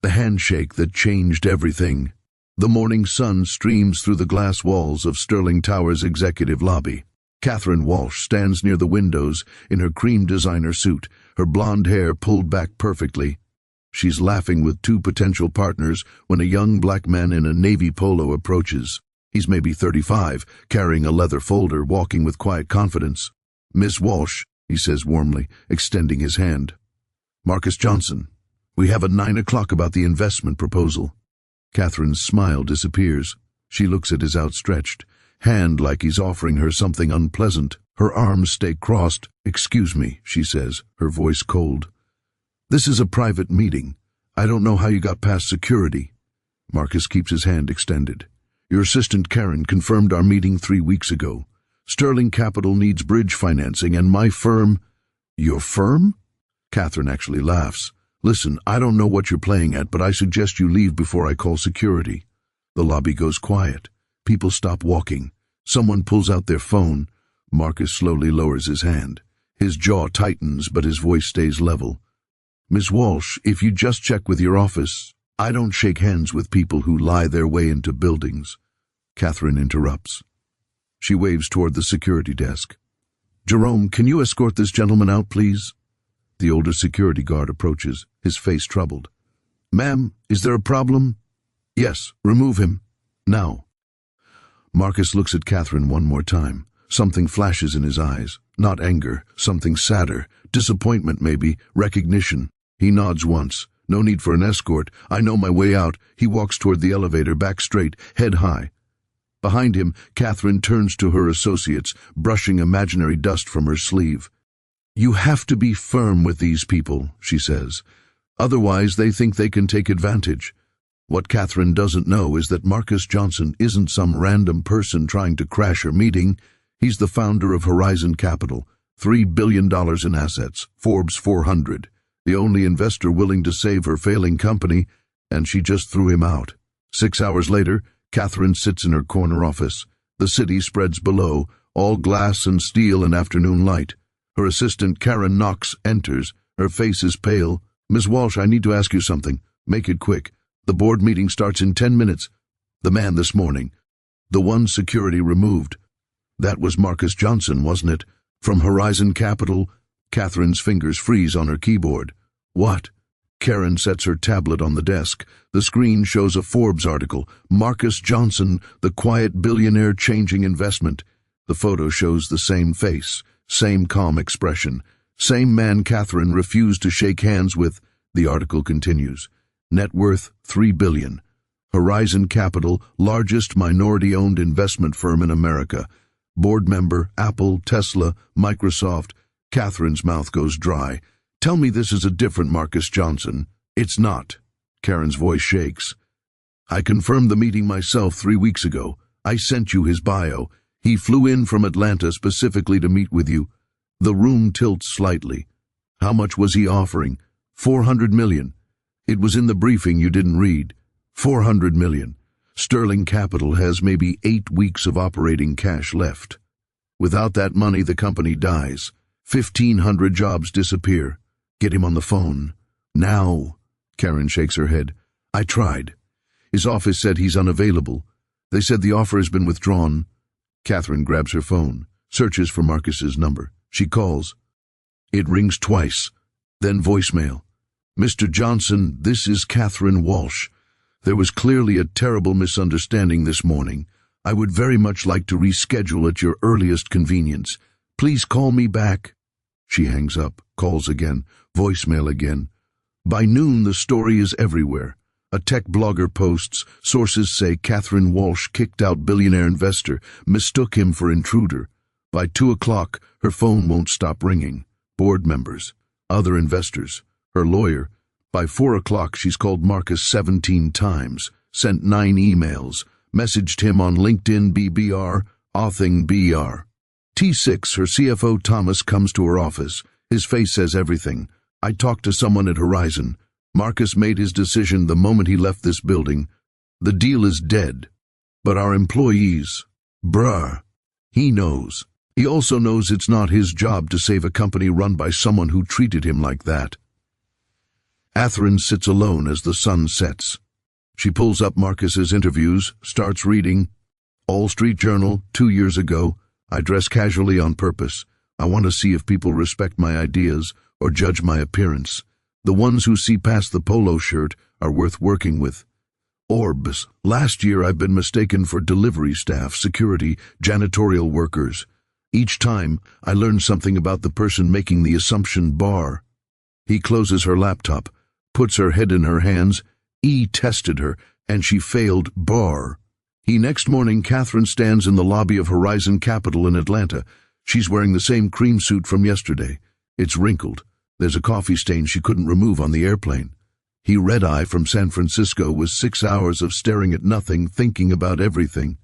The handshake that changed everything. The morning sun streams through the glass walls of Sterling Tower's executive lobby. Catherine Walsh stands near the windows in her cream designer suit, her blonde hair pulled back perfectly. She's laughing with two potential partners when a young black man in a navy polo approaches. He's maybe 35, carrying a leather folder, walking with quiet confidence. "Miss Walsh," he says warmly, extending his hand. "Marcus Johnson. We have at 9 o'clock about the investment proposal." Catherine's smile disappears. She looks at his outstretched hand like he's offering her something unpleasant. Her arms stay crossed. "Excuse me," she says, her voice cold. "This is a private meeting. I don't know how you got past security." Marcus keeps his hand extended. "Your assistant Karen confirmed our meeting 3 weeks ago. Sterling Capital needs bridge financing, and my firm—" "Your firm?" Catherine actually laughs. "Listen, I don't know what you're playing at, but I suggest you leave before I call security." The lobby goes quiet. People stop walking. Someone pulls out their phone. Marcus slowly lowers his hand. His jaw tightens, but his voice stays level. "Miss Walsh, if you just check with your office, I don't shake hands with people who lie their way into buildings." Catherine interrupts. She waves toward the security desk. "Jerome, can you escort this gentleman out, please?" The older security guard approaches, his face troubled. "Ma'am, is there a problem?" "Yes, remove him. Now." Marcus looks at Catherine one more time. Something flashes in his eyes. Not anger, something sadder. Disappointment maybe, recognition. He nods once. "No need for an escort. I know my way out." He walks toward the elevator, back straight, head high. Behind him, Catherine turns to her associates, brushing imaginary dust from her sleeve. "You have to be firm with these people," she says. "Otherwise they think they can take advantage." What Catherine doesn't know is that Marcus Johnson isn't some random person trying to crash her meeting. He's the founder of Horizon Capital, $3 billion in assets, Forbes 400, the only investor willing to save her failing company, and she just threw him out. 6 hours later, Catherine sits in her corner office. The city spreads below, all glass and steel and afternoon light. Her assistant Karen Knox enters. Her face is pale. "Miss Walsh, I need to ask you something. Make it quick. The board meeting starts in 10 minutes. The man this morning. The one security removed. That was Marcus Johnson, wasn't it? From Horizon Capital." Catherine's fingers freeze on her keyboard. "What?" Karen sets her tablet on the desk. The screen shows a Forbes article. "Marcus Johnson, the quiet billionaire changing investment." The photo shows the same face, same calm expression, same man Catherine refused to shake hands with. The article continues. Net worth, $3 billion. Horizon Capital, largest minority-owned investment firm in America. Board member, Apple, Tesla, Microsoft. Catherine's mouth goes dry. "Tell me this is a different Marcus Johnson." "It's not." Karen's voice shakes. "I confirmed the meeting myself 3 weeks ago. I sent you his bio. He flew in from Atlanta specifically to meet with you." The room tilts slightly. "How much was he offering?" $400 million. "It was in the briefing you didn't read. $400 million. Sterling Capital has maybe 8 weeks of operating cash left. Without that money, the company dies. 1,500 jobs disappear. Get him on the phone. Now." Karen shakes her head. "I tried. His office said he's unavailable. They said the offer has been withdrawn." Catherine grabs her phone, searches for Marcus's number. She calls. It rings twice, then voicemail. "Mr. Johnson, this is Catherine Walsh. There was clearly a terrible misunderstanding this morning. I would very much like to reschedule at your earliest convenience. Please call me back." She hangs up, calls again, voicemail again. By noon, the story is everywhere. A tech blogger posts, sources say Catherine Walsh kicked out billionaire investor, mistook him for intruder. By 2 o'clock, her phone won't stop ringing. Board members, other investors, her lawyer. By 4 o'clock, she's called Marcus 17 times, sent 9 emails, messaged him on LinkedIn BBR, Authing BR. T6, her CFO Thomas comes to her office. His face says everything. "I talked to someone at Horizon. Marcus made his decision the moment he left this building. The deal is dead. But our employees, bruh, he knows. He also knows it's not his job to save a company run by someone who treated him like that." Catherine sits alone as the sun sets. She pulls up Marcus's interviews, starts reading. Wall Street Journal, 2 years ago. I dress casually on purpose. I want to see if people respect my ideas or judge my appearance. The ones who see past the polo shirt are worth working with. Orbs. Last year I've been mistaken for delivery staff, security, janitorial workers. Each time, I learn something about the person making the assumption bar. He closes her laptop, puts her head in her hands. Tested her, and she failed bar. Next morning, Catherine stands in the lobby of Horizon Capital in Atlanta. She's wearing the same cream suit from yesterday. It's wrinkled. There's a coffee stain she couldn't remove on the airplane. Red-eye from San Francisco was 6 hours of staring at nothing, thinking about everything.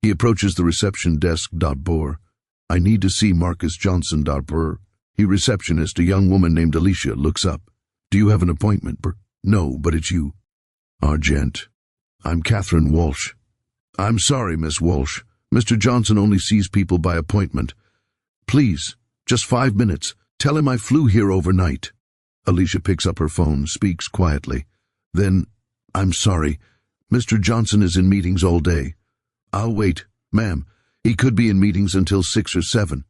He approaches the reception desk. Bor. I need to see Marcus Johnson. Bor. Receptionist, a young woman named Alicia, looks up. Do you have an appointment? Bor. No, but it's you. Argent. I'm Catherine Walsh. I'm sorry, Miss Walsh. Mr. Johnson only sees people by appointment. Please, just 5 minutes. Tell him I flew here overnight. Alicia picks up her phone, speaks quietly. Then, I'm sorry. Mr. Johnson is in meetings all day. I'll wait, ma'am. He could be in meetings until 6 or 7.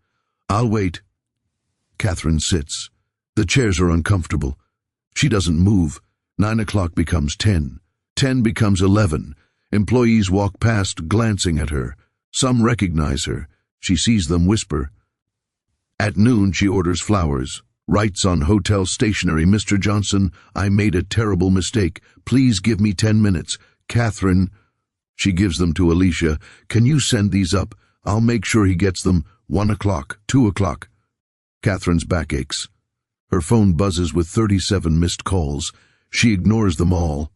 I'll wait. Catherine sits. The chairs are uncomfortable. She doesn't move. 9 o'clock becomes 10. 10 becomes 11. Employees walk past, glancing at her. Some recognize her. She sees them, whisper. At noon, she orders flowers. Writes on hotel stationery, Mr. Johnson, I made a terrible mistake. Please give me 10 minutes. Catherine. She gives them to Alicia. Can you send these up? I'll make sure he gets them. 1 o'clock, 2 o'clock. Catherine's back aches. Her phone buzzes with 37 missed calls. She ignores them all.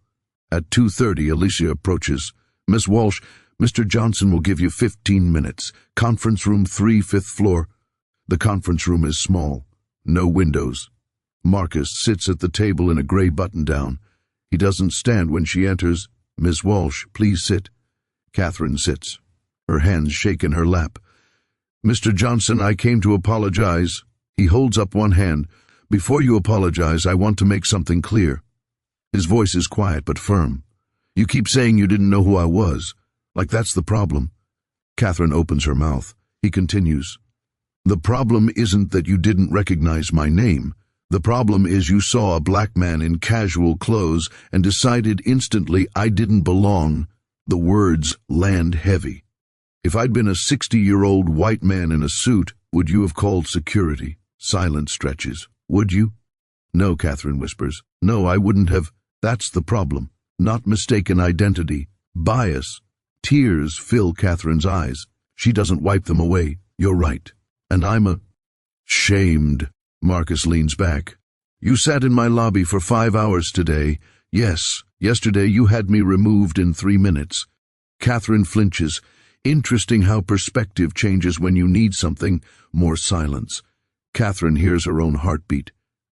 At 2:30, Alicia approaches. Miss Walsh, Mr. Johnson will give you 15 minutes. Conference room 3, 5th floor. The conference room is small. No windows. Marcus sits at the table in a gray button-down. He doesn't stand when she enters. Miss Walsh, please sit. Catherine sits. Her hands shake in her lap. Mr. Johnson, I came to apologize. He holds up one hand. Before you apologize, I want to make something clear. His voice is quiet but firm. You keep saying you didn't know who I was. Like that's the problem. Catherine opens her mouth. He continues. The problem isn't that you didn't recognize my name. The problem is you saw a black man in casual clothes and decided instantly I didn't belong. The words land heavy. If I'd been a 60-year-old white man in a suit, would you have called security? Silence stretches. Would you? No, Catherine whispers. No, I wouldn't have. That's the problem. Not mistaken identity. Bias. Tears fill Catherine's eyes. She doesn't wipe them away. You're right. And I'm shamed. Marcus leans back. You sat in my lobby for 5 hours today. Yes, yesterday you had me removed in 3 minutes. Catherine flinches. Interesting how perspective changes when you need something. More silence. Catherine hears her own heartbeat.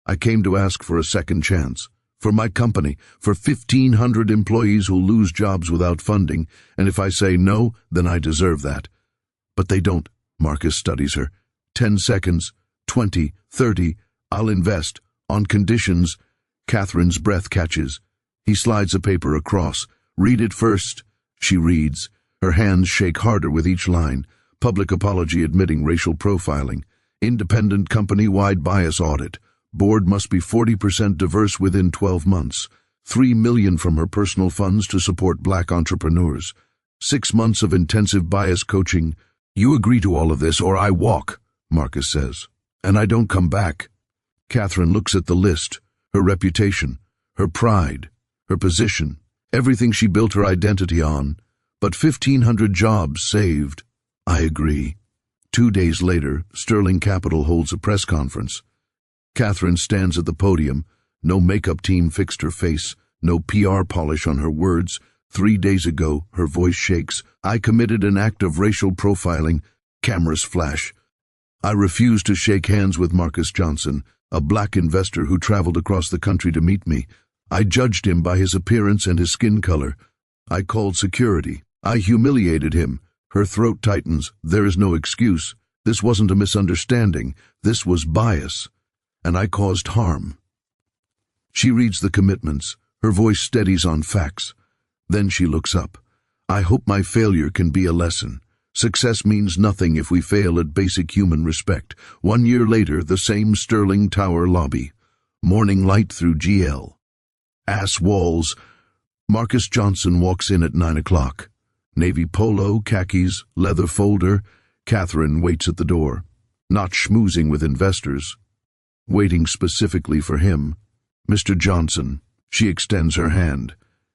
I came to ask for a second chance. For my company, for 1,500 employees who lose jobs without funding, and if I say no, then I deserve that. But they don't. Marcus studies her. 10 seconds, 20, 30, I'll invest, on conditions. Catherine's breath catches. He slides a paper across. Read it first. She reads. Her hands shake harder with each line. Public apology admitting racial profiling. Independent company-wide bias audit. Board must be 40% diverse within 12 months. $3 million from her personal funds to support black entrepreneurs. 6 months of intensive bias coaching. You agree to all of this or I walk, Marcus says. And I don't come back. Catherine looks at the list. Her reputation, her pride, her position, everything she built her identity on. But 1,500 jobs saved. I agree. 2 days later, Sterling Capital holds a press conference. Catherine stands at the podium. No makeup team fixed her face, no PR polish on her words. 3 days ago, her voice shakes. I committed an act of racial profiling. Cameras flash. I refused to shake hands with Marcus Johnson, a black investor who traveled across the country to meet me. I judged him by his appearance and his skin color. I called security. I humiliated him. Her throat tightens. There is no excuse. This wasn't a misunderstanding. This was bias. And I caused harm. She reads the commitments. Her voice steadies on facts. Then she looks up. I hope my failure can be a lesson. Success means nothing if we fail at basic human respect. 1 year later, the same Sterling Tower lobby. Morning light through GL. Ass walls. Marcus Johnson walks in at 9 o'clock. Navy polo, khakis, leather folder. Catherine waits at the door. Not schmoozing with investors. Waiting specifically for him. Mr. Johnson. She extends her hand.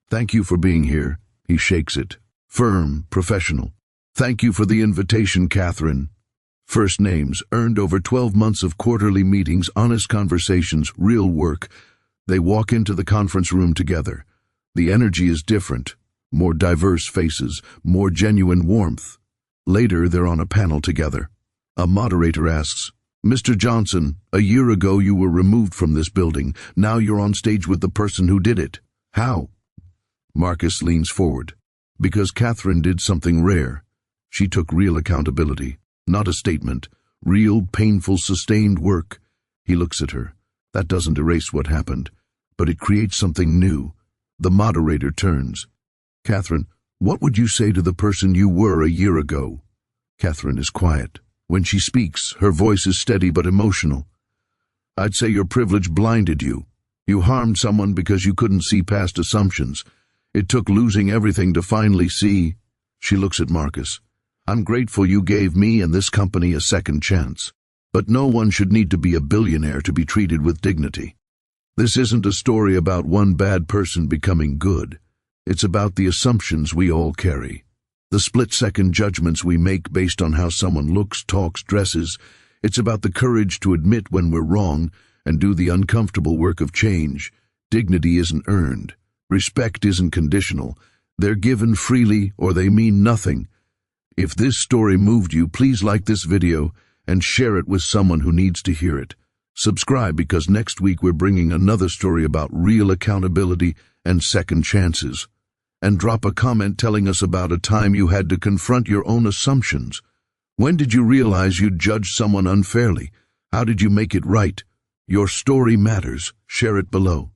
Thank you for being here. He shakes it. Firm, professional. Thank you for the invitation, Catherine. First names, earned over 12 months of quarterly meetings, honest conversations, real work. They walk into the conference room together. The energy is different. More diverse faces, more genuine warmth. Later, they're on a panel together. A moderator asks, Mr. Johnson, a year ago you were removed from this building. Now you're on stage with the person who did it. How? Marcus leans forward. Because Catherine did something rare. She took real accountability, not a statement. Real, painful, sustained work. He looks at her. That doesn't erase what happened, but it creates something new. The moderator turns. Catherine, what would you say to the person you were a year ago? Catherine is quiet. When she speaks, her voice is steady but emotional. I'd say your privilege blinded you. You harmed someone because you couldn't see past assumptions. It took losing everything to finally see. She looks at Marcus. I'm grateful you gave me and this company a second chance. But no one should need to be a billionaire to be treated with dignity. This isn't a story about one bad person becoming good. It's about the assumptions we all carry. The split-second judgments we make based on how someone looks, talks, dresses. It's about the courage to admit when we're wrong and do the uncomfortable work of change. Dignity isn't earned. Respect isn't conditional. They're given freely or they mean nothing. If this story moved you, please like this video and share it with someone who needs to hear it. Subscribe because next week we're bringing another story about real accountability and second chances. And drop a comment telling us about a time you had to confront your own assumptions. When did you realize you'd judged someone unfairly? How did you make it right? Your story matters. Share it below.